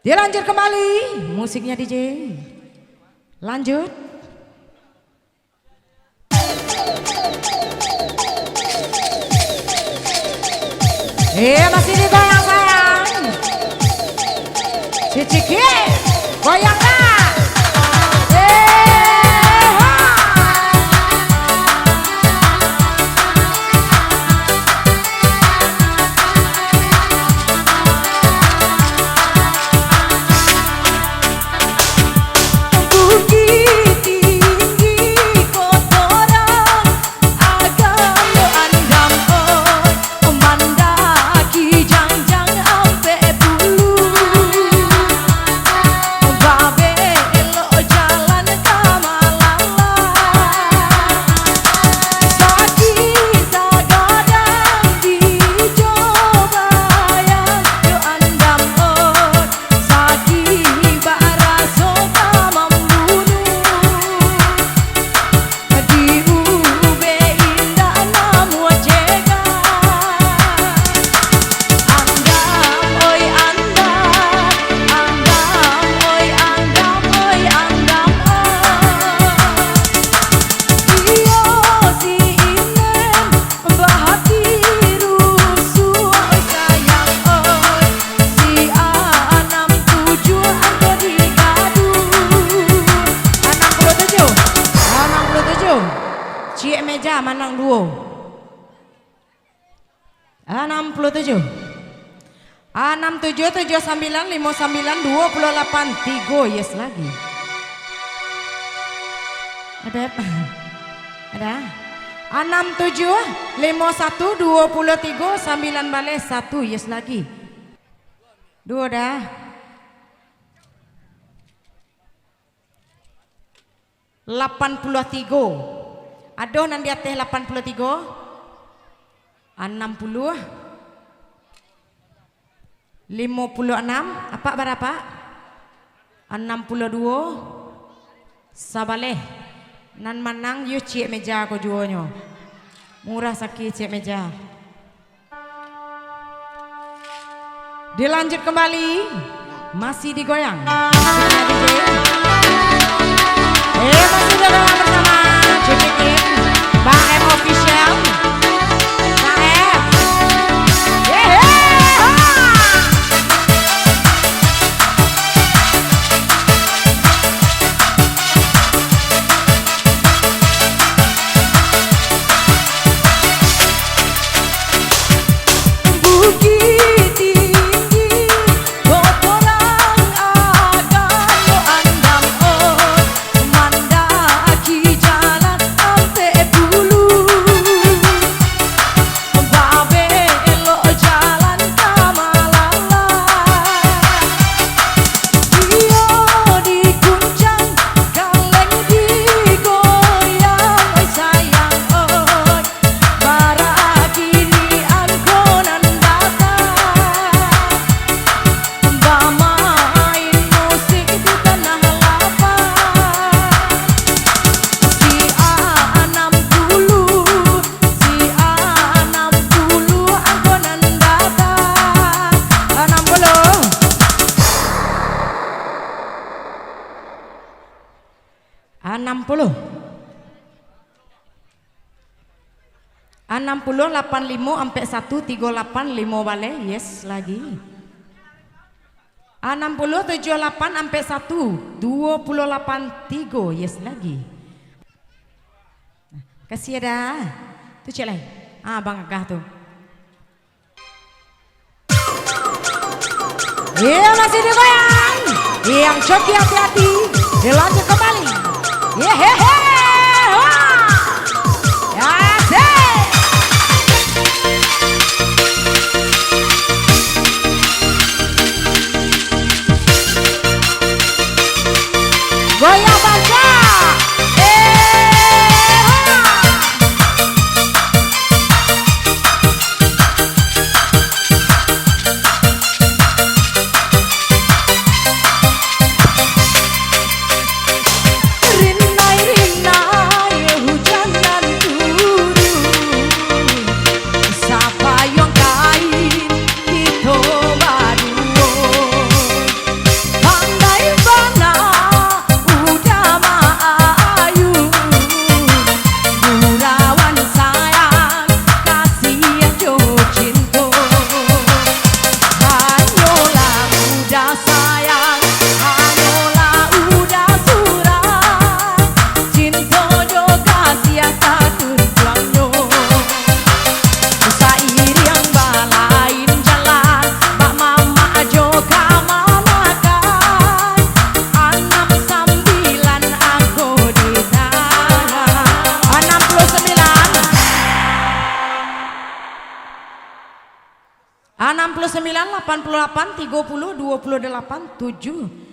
Dilanjut kembali musiknya DJ. Lanjut. Masih digoyang sayang. Ciciki goyangkan. Cik meja Manang duo 67 67 79 59 28 3 yes lagi ada 67 51 23 9 balik 1 yes lagi 2 dah 83 aduh nanti atas 83 60 56 apa berapa 62 sabaleh nan manang yu cik meja ko juonyo murah sakit cik meja. Dilanjut kembali masih digoyang masih digoyang bersama Cipikin Bang M Official Bang M enam puluh 85 sampai 138 5 balik yes lagi 60 78 sampai 1 28 3 yes lagi kasih ada tu cek lain Bang Agah tu masih digoyang yang coki hati-hati dilanjut kembali goyang baca Rinai 89 88 30 28 7